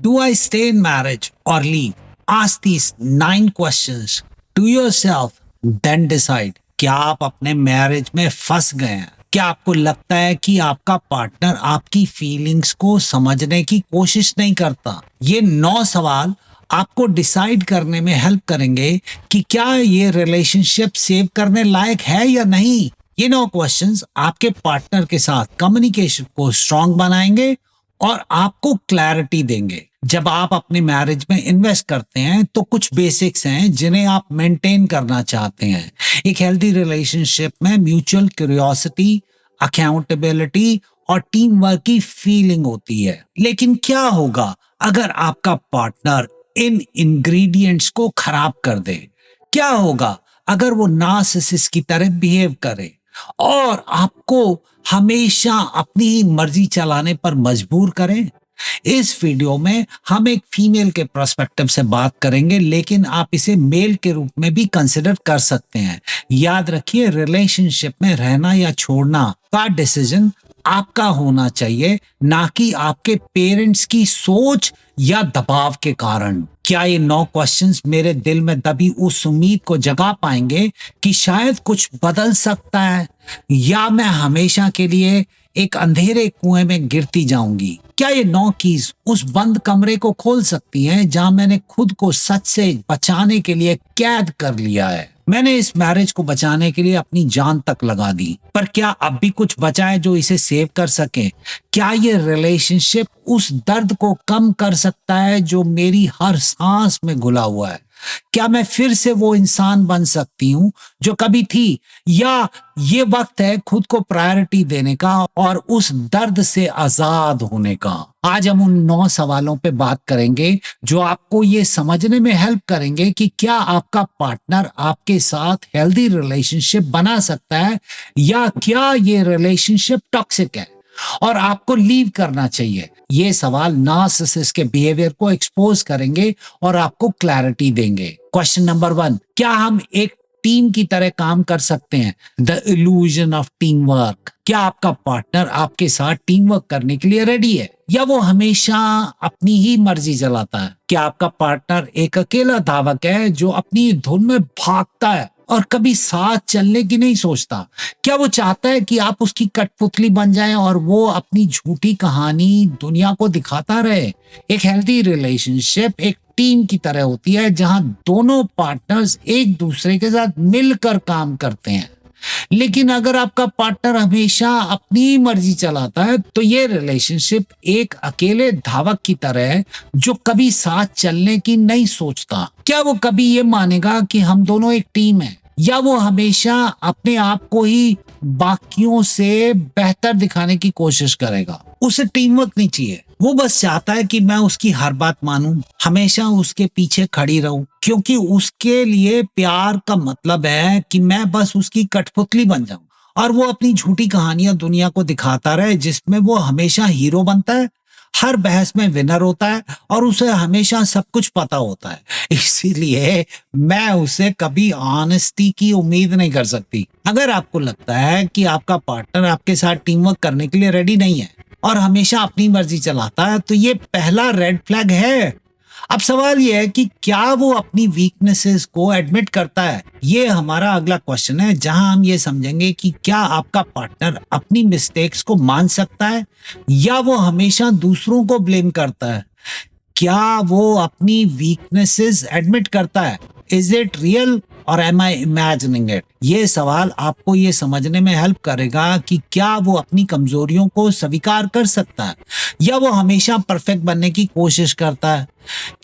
Do I stay in marriage or leave? Ask these 9 questions to yourself, then decide. क्या आप अपने marriage में फंस गए हैं? क्या आपको लगता है कि आपका पार्टनर आपकी फीलिंग्स को समझने की कोशिश नहीं करता? ये 9 सवाल आपको डिसाइड करने में हेल्प करेंगे कि क्या ये रिलेशनशिप सेव करने लायक है या नहीं। ये 9 क्वेश्चंस आपके पार्टनर के साथ कम्युनिकेशन को स्ट्रांग बनाएंगे और आपको क्लैरिटी देंगे। जब आप अपनी मैरिज में इन्वेस्ट करते हैं तो कुछ बेसिक्स हैं जिन्हें आप मेंटेन करना चाहते हैं। एक हेल्दी रिलेशनशिप में म्यूचुअल क्यूरियोसिटी, अकाउंटेबिलिटी और टीम वर्क की फीलिंग होती है। लेकिन क्या होगा अगर आपका पार्टनर इन इंग्रेडिएंट्स को खराब कर दे? क्या होगा अगर वो नार्सिसिस्ट की तरह बिहेव करे और आपको हमेशा अपनी ही मर्जी चलाने पर मजबूर करें? इस वीडियो में हम एक फीमेल के पर्सपेक्टिव से बात करेंगे, लेकिन आप इसे मेल के रूप में भी कंसिडर कर सकते हैं। याद रखिए, रिलेशनशिप में रहना या छोड़ना का डिसीजन आपका होना चाहिए, ना कि आपके पेरेंट्स की सोच या दबाव के कारण। क्या ये 9 क्वेश्चंस मेरे दिल में दबी उस उम्मीद को जगा पाएंगे कि शायद कुछ बदल सकता है, या मैं हमेशा के लिए एक अंधेरे कुएं में गिरती जाऊंगी? क्या ये 9 कीज उस बंद कमरे को खोल सकती हैं जहां मैंने खुद को सच से बचाने के लिए कैद कर लिया है? मैंने इस मैरिज को बचाने के लिए अपनी जान तक लगा दी, पर क्या अब भी कुछ बचा है जो इसे सेव कर सके? क्या ये रिलेशनशिप उस दर्द को कम कर सकता है जो मेरी हर सांस में घुला हुआ है? क्या मैं फिर से वो इंसान बन सकती हूँ जो कभी थी, या ये वक्त है खुद को प्रायोरिटी देने का और उस दर्द से आजाद होने का? आज हम उन 9 सवालों पे बात करेंगे जो आपको ये समझने में हेल्प करेंगे कि क्या आपका पार्टनर आपके साथ हेल्दी रिलेशनशिप बना सकता है, या क्या ये रिलेशनशिप टॉक्सिक है और आपको लीव करना चाहिए। ये सवाल नार्सिसिस्ट के बिहेवियर को एक्सपोज करेंगे और आपको क्लैरिटी देंगे। क्वेश्चन नंबर 1, क्या हम एक टीम की तरह काम कर सकते हैं? The illusion of team work. क्या आपका पार्टनर आपके साथ टीम वर्क करने के लिए रेडी है, या वो हमेशा अपनी ही मर्जी चलाता है? क्या आपका पार्टनर एक अकेला धावक है जो अपनी धुन में भागता है और कभी साथ चलने की नहीं सोचता? क्या वो चाहता है कि आप उसकी कठपुतली बन जाएं और वो अपनी झूठी कहानी दुनिया को दिखाता रहे? एक हेल्दी रिलेशनशिप एक टीम की तरह होती है जहां दोनों पार्टनर्स एक दूसरे के साथ मिलकर काम करते हैं। लेकिन अगर आपका पार्टनर हमेशा अपनी मर्जी चलाता है तो ये रिलेशनशिप एक अकेले धावक की तरह है जो कभी साथ चलने की नहीं सोचता। क्या वो कभी ये मानेगा कि हम दोनों एक टीम है, या वो हमेशा अपने आप को ही बाकियों से बेहतर दिखाने की कोशिश करेगा? उसे टीम वर्क नहीं चाहिए, वो बस चाहता है कि मैं उसकी हर बात मानूं, हमेशा उसके पीछे खड़ी रहूं, क्योंकि उसके लिए प्यार का मतलब है कि मैं बस उसकी कठपुतली बन जाऊं और वो अपनी झूठी कहानियां दुनिया को दिखाता रहे जिसमें वो हमेशा हीरो बनता है, हर बहस में विनर होता है और उसे हमेशा सब कुछ पता होता है। इसीलिए मैं उसे कभी ऑनेस्टी की उम्मीद नहीं कर सकती। अगर आपको लगता है कि आपका पार्टनर आपके साथ टीम वर्क करने के लिए रेडी नहीं है और हमेशा अपनी मर्जी चलाता है, तो ये पहला रेड फ्लैग है। अब सवाल ये है कि क्या वो अपनी वीकनेसेस को एडमिट करता है? ये हमारा अगला क्वेश्चन है, जहां हम ये समझेंगे कि क्या आपका पार्टनर अपनी मिस्टेक्स को मान सकता है, या वो हमेशा दूसरों को ब्लेम करता है? क्या वो अपनी वीकनेसेस एडमिट करता है? इज इट रियल और एम आई इमेजिनिंग इट? ये सवाल आपको ये समझने में हेल्प करेगा कि क्या वो अपनी कमजोरियों को स्वीकार कर सकता है, या वो हमेशा परफेक्ट बनने की कोशिश करता है?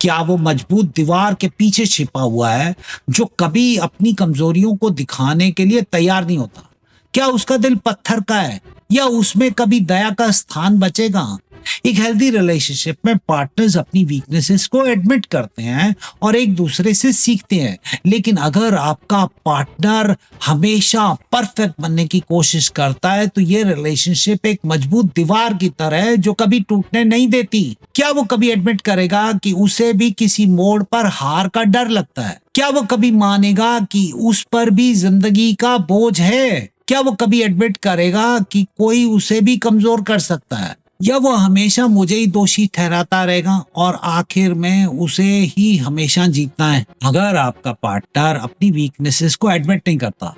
क्या वो मजबूत दीवार के पीछे छिपा हुआ है जो कभी अपनी कमजोरियों को दिखाने के लिए तैयार नहीं होता? क्या उसका दिल पत्थर का है, या उसमें कभी दया का स्थान बचेगा? एक हेल्दी रिलेशनशिप में पार्टनर्स अपनी वीकनेसेस को एडमिट करते हैं और एक दूसरे से सीखते हैं। लेकिन अगर आपका पार्टनर हमेशा परफेक्ट बनने की कोशिश करता है तो ये रिलेशनशिप एक मजबूत दीवार की तरह है जो कभी टूटने नहीं देती। क्या वो कभी एडमिट करेगा कि उसे भी किसी मोड़ पर हार का डर लगता है? क्या वो कभी मानेगा कि उस पर भी जिंदगी का बोझ है? क्या वो कभी एडमिट करेगा कि कोई उसे भी कमजोर कर सकता है? या वो हमेशा मुझे ही दोषी ठहराता रहेगा और आखिर में उसे ही हमेशा जीतना है? अगर आपका पार्टनर अपनी वीकनेसेस को एडमिट नहीं करता,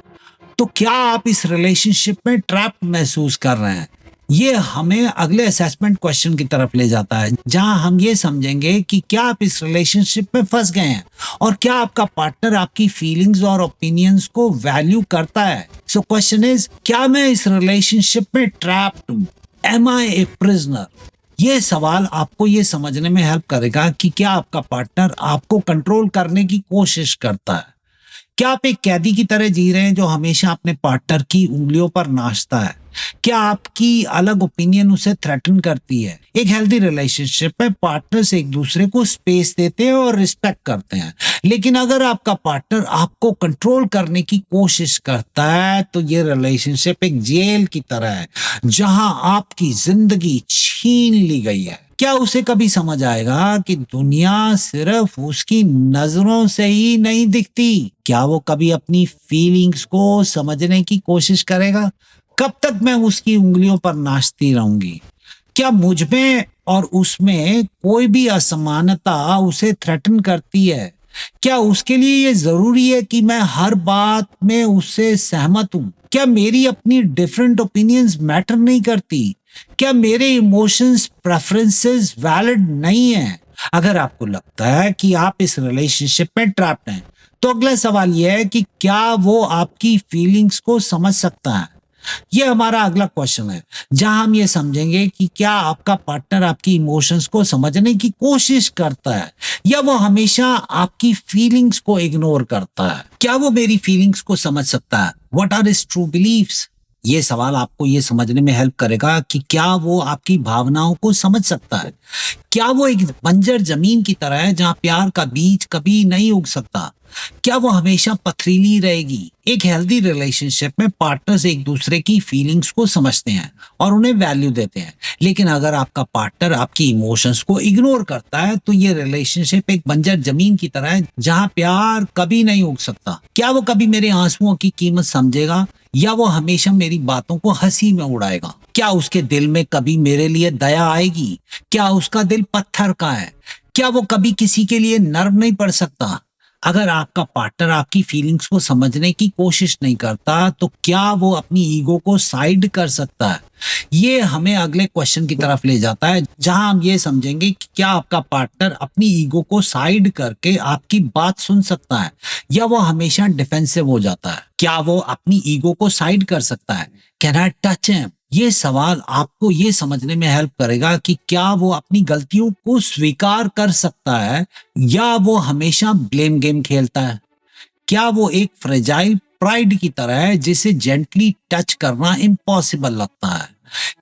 तो क्या आप इस रिलेशनशिप में ट्रैप महसूस कर रहे हैं? ये हमें अगले असेसमेंट क्वेश्चन की तरफ ले जाता है, जहां हम ये समझेंगे कि क्या आप इस रिलेशनशिप में फंस गए हैं और क्या आपका पार्टनर आपकी फीलिंग्स और ओपिनियंस को वैल्यू करता है। सो क्वेश्चन इज, क्या मैं इस रिलेशनशिप में ट्रैप्ड हूं? Am I a prisoner? ये सवाल आपको ये समझने में हेल्प करेगा कि क्या आपका पार्टनर आपको कंट्रोल करने की कोशिश करता है। क्या आप एक कैदी की तरह जी रहे हैं जो हमेशा अपने पार्टनर की उंगलियों पर नाचता है? क्या आपकी अलग ओपिनियन उसे थ्रेटन करती है? एक हेल्दी रिलेशनशिप में पार्टनर्स एक दूसरे को स्पेस देते हैं और रिस्पेक्ट करते हैं। लेकिन अगर आपका पार्टनर आपको कंट्रोल करने की कोशिश करता है, तो ये रिलेशनशिप एक जेल की तरह है जहां आपकी जिंदगी छीन ली गई है। क्या उसे कभी समझ आएगा कि दुनिया सिर्फ उसकी नजरों से ही नहीं दिखती? क्या वो कभी अपनी फीलिंग्स को समझने की कोशिश करेगा? कब तक मैं उसकी उंगलियों पर नाचती रहूंगी? क्या मुझ में और उसमें कोई भी असमानता उसे थ्रेटन करती है? क्या उसके लिए ये जरूरी है कि मैं हर बात में उससे सहमत हूं? क्या मेरी अपनी डिफरेंट ओपिनियंस मैटर नहीं करती? क्या मेरे इमोशंस प्रेफरेंसेस वैलिड नहीं है? अगर आपको लगता है कि आप इस रिलेशनशिप में ट्रैप्ड हैं, तो अगला सवाल यह है कि क्या वो आपकी फीलिंग्स को समझ सकता है? ये हमारा अगला क्वेश्चन है, जहां हम ये समझेंगे कि क्या आपका पार्टनर आपकी इमोशंस को समझने की कोशिश करता है या वो हमेशा आपकी फीलिंग्स को इग्नोर करता है। क्या वो मेरी फीलिंग्स को समझ सकता है? What are his true beliefs? ये सवाल आपको ये समझने में हेल्प करेगा कि क्या वो आपकी भावनाओं को समझ सकता है। क्या वो एक बंजर जमीन की तरह है जहां प्यार का बीज कभी नहीं उग सकता? क्या वो हमेशा पथरीली रहेगी? एक हेल्दी रिलेशनशिप में पार्टनर्स एक दूसरे की फीलिंग्स को समझते हैं और उन्हें वैल्यू देते हैं। लेकिन अगर आपका पार्टनर आपकी इमोशंस को इग्नोर करता है, तो ये रिलेशनशिप एक बंजर जमीन की तरह है जहां प्यार कभी नहीं उग सकता। क्या वो कभी मेरे आंसुओं की कीमत समझेगा या वो हमेशा मेरी बातों को हंसी में उड़ाएगा? क्या उसके दिल में कभी मेरे लिए दया आएगी? क्या उसका दिल पत्थर का है? क्या वो कभी किसी के लिए नर्म नहीं पड़ सकता? अगर आपका पार्टनर आपकी फीलिंग्स को समझने की कोशिश नहीं करता, तो क्या वो अपनी ईगो को साइड कर सकता है? ये हमें अगले क्वेश्चन की तरफ ले जाता है, जहां हम ये समझेंगे कि क्या आपका पार्टनर अपनी ईगो को साइड करके आपकी बात सुन सकता है या वो हमेशा डिफेंसिव हो जाता है? क्या वो अपनी ईगो को साइड कर सकता है? Can I touch him? ये सवाल आपको ये समझने में हेल्प करेगा कि क्या वो अपनी गलतियों को स्वीकार कर सकता है या वो हमेशा ब्लेम गेम खेलता है। क्या वो एक फ्रेजाइल प्राइड की तरह है जिसे जेंटली टच करना इम्पॉसिबल लगता है।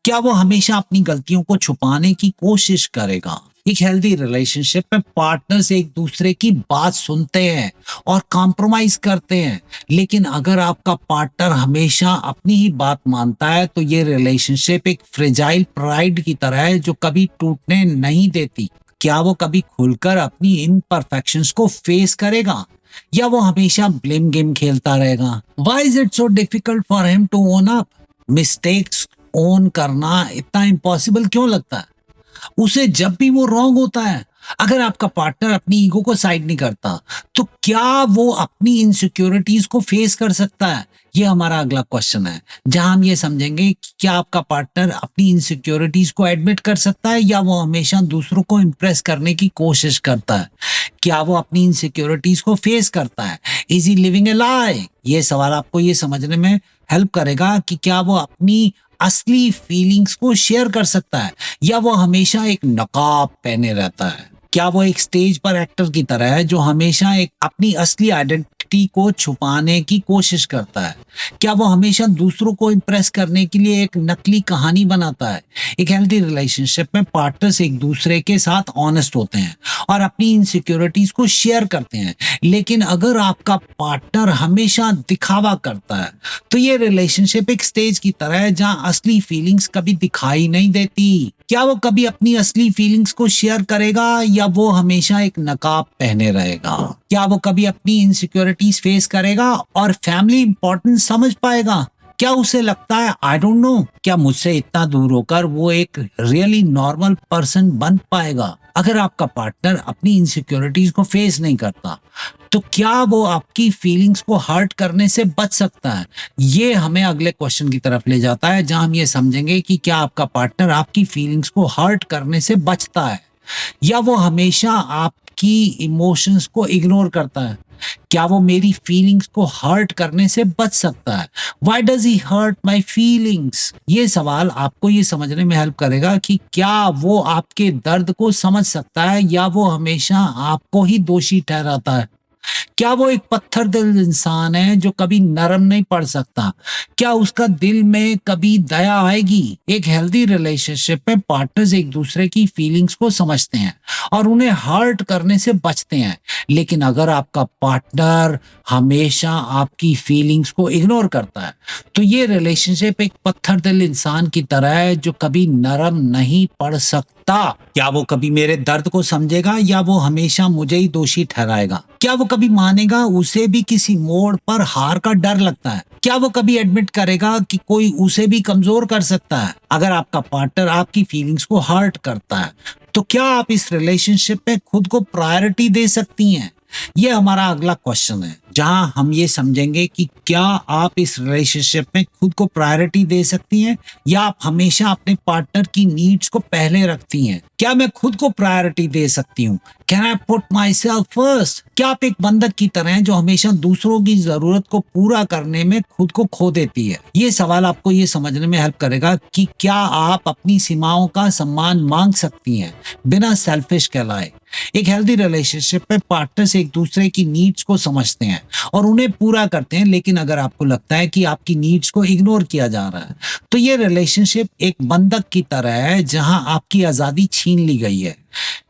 क्या वो हमेशा अपनी गलतियों को छुपाने की कोशिश करेगा। एक हेल्दी रिलेशनशिप में पार्टनर्स एक दूसरे की बात सुनते हैं और कॉम्प्रोमाइज करते हैं। लेकिन अगर आपका पार्टनर हमेशा अपनी ही बात मानता है, तो ये रिलेशनशिप एक फ्रेजाइल प्राइड की तरह है जो कभी टूटने नहीं देती। क्या वो कभी खुलकर अपनी इम्परफेक्शंस को फेस करेगा या वो हमेशा ब्लेम गेम खेलता रहेगा? Why is it so difficult for him to own up? Mistakes own करना इतना इम्पॉसिबल क्यों लगता है उसे जब भी वो रॉन्ग होता है? अगर आपका पार्टनर अपनी ईगो को साइड नहीं करता, तो क्या वो अपनी इनसिक्योरिटीज को फेस कर सकता है? ये हमारा अगला क्वेश्चन है, जहां हम ये समझेंगे कि क्या आपका पार्टनर अपनी इनसिक्योरिटीज को एडमिट कर सकता है या वो हमेशा दूसरों को इम्प्रेस करने की कोशिश करता है? क्या वो अपनी इनसिक्योरिटीज को फेस करता है? इज ही लिविंग ए लाई? ये सवाल आपको ये समझने में हेल्प करेगा कि क्या वो अपनी असली फीलिंग्स को शेयर कर सकता है या वो हमेशा एक नकाब पहने रहता है। क्या वो एक स्टेज पर एक्टर की तरह है जो हमेशा एक अपनी असली आइडेंटिटी को छुपाने की कोशिश करता है। क्या वो हमेशा दूसरों को इम्प्रेस करने के लिए एक नकली कहानी बनाता है। एक हेल्दी रिलेशनशिप में पार्टनर्स एक दूसरे के साथ ऑनेस्ट होते हैं और अपनी इनसिक्योरिटीज को शेयर करते हैं। लेकिन अगर आपका पार्टनर हमेशा दिखावा करता है, तो ये रिलेशनशिप एक स्टेज की तरह है जहां असली फीलिंग्स कभी दिखाई नहीं देती। क्या वो कभी अपनी असली फीलिंग्स को शेयर करेगा या वो हमेशा एक नकाब पहने रहेगा? क्या वो कभी अपनी इनसिक्योरिटीज फेस करेगा और फैमिली इंपॉर्टेंस समझ पाएगा? क्या उसे लगता है आई डोंट नो, क्या मुझसे इतना दूर होकर वो एक रियली नॉर्मल पर्सन बन पाएगा? अगर आपका पार्टनर अपनी इनसिक्योरिटीज को फेस नहीं करता, तो क्या वो आपकी फीलिंग्स को हर्ट करने से बच सकता है? ये हमें अगले क्वेश्चन की तरफ ले जाता है, जहां हम ये समझेंगे कि क्या आपका पार्टनर आपकी फीलिंग्स को हर्ट करने से बचता है, या वो हमेशा आपकी इमोशंस को इग्नोर करता है? क्या वो मेरी फीलिंग्स को हर्ट करने से बच सकता है? Why does he hurt my feelings? ये सवाल आपको ये समझने में हेल्प करेगा कि क्या वो आपके दर्द को समझ सकता है, या वो हमेशा आपको ही दोषी ठहराता है? क्या वो एक पत्थर दिल इंसान है जो कभी नरम नहीं पड़ सकता? क्या उसका दिल में कभी दया आएगी? एक हेल्दी रिलेशनशिप में पार्टनर्स एक दूसरे की फीलिंग्स को समझते हैं और उन्हें हर्ट करने से बचते हैं। लेकिन अगर आपका पार्टनर हमेशा आपकी फीलिंग्स को इग्नोर करता है, तो ये रिलेशनशिप एक पत्थर दिल इंसान की तरह है जो कभी नरम नहीं पड़ सकता। क्या वो कभी मेरे दर्द को समझेगा, या वो हमेशा मुझे ही दोषी ठहराएगा? क्या वो कभी मानेगा उसे भी किसी मोड़ पर हार का डर लगता है? क्या वो कभी एडमिट करेगा कि कोई उसे भी कमजोर कर सकता है? अगर आपका पार्टनर आपकी फीलिंग्स को हर्ट करता है, तो क्या आप इस रिलेशनशिप में खुद को प्रायोरिटी दे सकती हैं? ये हमारा अगला क्वेश्चन है, जहां हम ये समझेंगे कि क्या आप इस रिलेशनशिप में खुद को प्रायोरिटी दे सकती हैं, या आप हमेशा अपने पार्टनर की नीड्स को पहले रखती हैं? क्या मैं खुद को प्रायोरिटी दे सकती हूँ? Can I put my self first? क्या आप एक बंधक की तरह हैं जो हमेशा दूसरों की जरूरत को पूरा करने में खुद को खो देती है? ये सवाल आपको ये समझने में हेल्प करेगा कि क्या आप अपनी सीमाओं का सम्मान मांग सकती हैं बिना सेल्फिश कहलाए। एक हेल्दी रिलेशनशिप में पार्टनर्स एक दूसरे की नीड्स को समझते हैं और उन्हें पूरा करते हैं, लेकिन अगर आपको लगता है कि आपकी नीड्स को इग्नोर किया जा रहा है, तो ये रिलेशनशिप एक बंधक की तरह है जहां आपकी आजादी छीन ली गई है।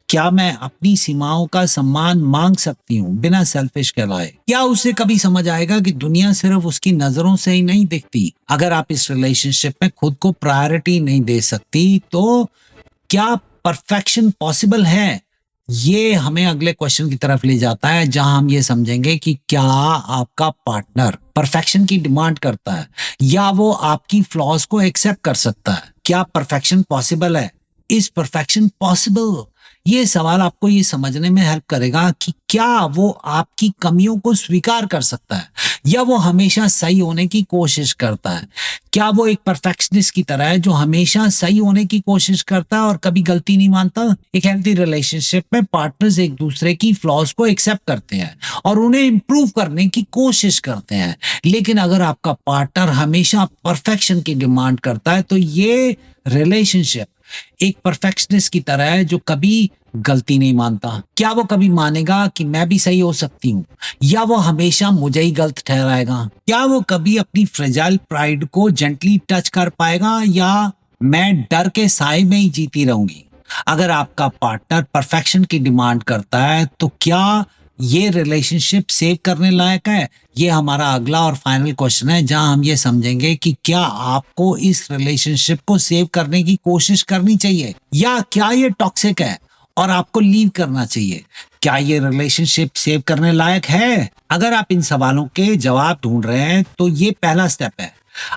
क्या मैं अपनी सीमाओं का सम्मान मांग सकती हूँ बिना सेल्फिश कहलाए? क्या उसे कभी समझ आएगा कि दुनिया सिर्फ उसकी नजरों से ही नहीं दिखती? अगर आप इस रिलेशनशिप में खुद को प्रायोरिटी नहीं दे सकती, तो क्या परफेक्शन पॉसिबल है? ये हमें अगले क्वेश्चन की तरफ ले जाता है, जहां हम ये समझेंगे कि क्या आपका पार्टनर परफेक्शन की डिमांड करता है, या वो आपकी फ्लॉज को एक्सेप्ट कर सकता है? क्या परफेक्शन पॉसिबल है? Is perfection possible? ये सवाल आपको ये समझने में हेल्प करेगा कि क्या वो आपकी कमियों को स्वीकार कर सकता है, या वो हमेशा सही होने की कोशिश करता है? क्या वो एक परफेक्शनिस्ट की तरह है जो हमेशा सही होने की कोशिश करता है और कभी गलती नहीं मानता? एक हेल्थी रिलेशनशिप में पार्टनर्स एक दूसरे की फ्लॉज को एक्सेप्ट करते हैं और उन्हें इम्प्रूव करने की कोशिश करते हैं। लेकिन अगर आपका पार्टनर हमेशा परफेक्शन की डिमांड करता है, तो ये रिलेशनशिप एक परफेक्शनिस्ट की तरह है जो कभी गलती नहीं मानता। क्या वो कभी मानेगा कि मैं भी सही हो सकती हूँ, या वो हमेशा मुझे ही गलत ठहराएगा? क्या वो कभी अपनी फ्रेजाइल प्राइड को जेंटली टच कर पाएगा, या मैं डर के साए में ही जीती रहूंगी? अगर आपका पार्टनर परफेक्शन की डिमांड करता है, तो क्या ये रिलेशनशिप सेव करने लायक है? ये हमारा अगला और फाइनल क्वेश्चन है, जहां हम ये समझेंगे कि क्या आपको इस रिलेशनशिप को सेव करने की कोशिश करनी चाहिए, या क्या ये टॉक्सिक है और आपको लीव करना चाहिए? क्या ये रिलेशनशिप सेव करने लायक है? अगर आप इन सवालों के जवाब ढूंढ रहे हैं, तो ये पहला स्टेप है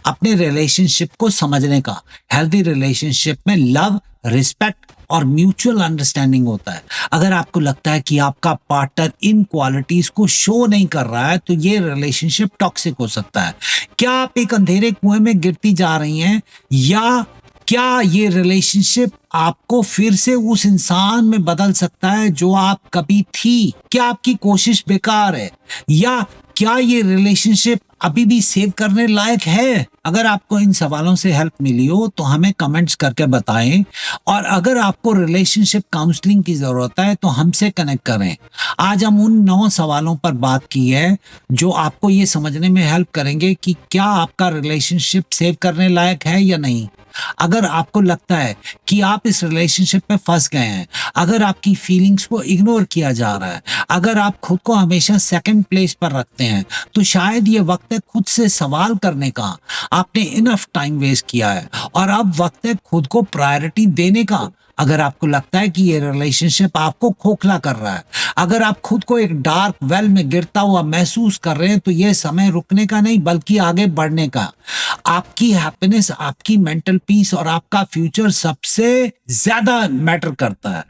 अपने रिलेशनशिप को समझने का। हेल्दी रिलेशनशिप में लव, रिस्पेक्ट और म्यूचुअल अंडरस्टैंडिंग होता है। अगर आपको लगता है कि आपका पार्टनर इन क्वालिटीज को शो नहीं कर रहा है, तो ये रिलेशनशिप टॉक्सिक हो सकता है। क्या आप एक अंधेरे कुएं में गिरती जा रही हैं, या क्या ये रिलेशनशिप आपको फिर से उस इंसान में बदल सकता है जो आप कभी थी? क्या आपकी कोशिश बेकार है, या क्या ये रिलेशनशिप अभी भी सेव करने लायक है? अगर आपको इन सवालों से हेल्प मिली हो, तो हमें कमेंट्स करके बताएं, और अगर आपको रिलेशनशिप काउंसलिंग की जरूरत है, तो हमसे कनेक्ट करें। आज हम उन 9 सवालों पर बात की है जो आपको ये समझने में हेल्प करेंगे कि क्या आपका रिलेशनशिप सेव करने लायक है या नहीं। अगर आपको लगता है कि आप इस रिलेशनशिप में फंस गए हैं, अगर आपकी फीलिंग्स को इग्नोर किया जा रहा है, अगर आप खुद को हमेशा सेकंड प्लेस पर रखते हैं, तो शायद ये वक्त है खुद से सवाल करने का। आपने इनफ टाइम वेस्ट किया है और अब वक्त है खुद को प्रायोरिटी देने का। अगर आपको लगता है कि ये रिलेशनशिप आपको खोखला कर रहा है, अगर आप खुद को एक डार्क वेल में गिरता हुआ महसूस कर रहे हैं, तो ये समय रुकने का नहीं बल्कि आगे बढ़ने का। आपकी हैप्पीनेस, आपकी मेंटल पीस और आपका फ्यूचर सबसे ज्यादा मैटर करता है।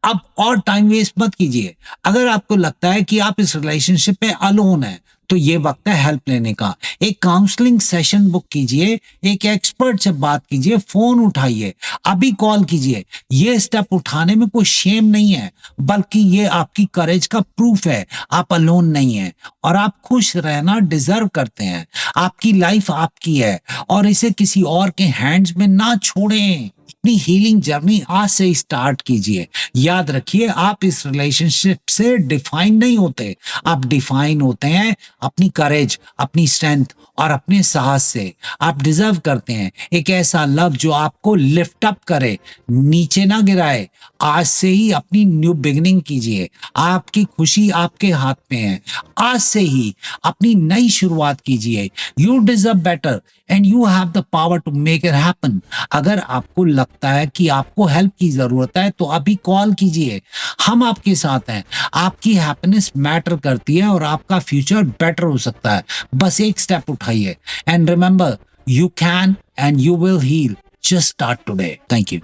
अब और टाइम वेस्ट मत कीजिए। अगर आपको लगता है कि आप इस रिलेशनशिप में अलोन हैं, तो ये वक्त है हेल्प लेने का। एक काउंसलिंग सेशन बुक कीजिए, एक एक्सपर्ट से बात कीजिए, फोन उठाइए, अभी कॉल कीजिए। ये स्टेप उठाने में कोई शेम नहीं है, बल्कि ये आपकी करेज का प्रूफ है। आप अलोन नहीं है और आप खुश रहना डिजर्व करते हैं। आपकी लाइफ आपकी है और इसे किसी और के हैंड्स में ना छोड़ें। अपनी हीलिंग जर्नी आज से ही स्टार्ट कीजिए। याद रखिए, आप इस रिलेशनशिप से डिफाइन नहीं होते, आप डिफाइन होते हैं अपनी करेज, अपनी स्ट्रेंथ और अपने साहस से। आप डिजर्व करते हैं एक ऐसा लव जो आपको लिफ्ट अप करे, नीचे ना गिराए। आज से ही अपनी न्यू बिगिनिंग कीजिए। आपकी खुशी आपके हाथ में है। आज से ही अपनी नई शुरुआत कीजिए। You deserve better and you have the power to make it happen. अगर आपको लगता है कि आपको हेल्प की जरूरत है, तो अभी कॉल कीजिए। हम आपके साथ हैं। आपकी हैप्पीनेस मैटर करती है और आपका फ्यूचर बेटर हो सकता है। बस एक स्टेप उठाइए and remember, you can and you will heal. Just start today. Thank you.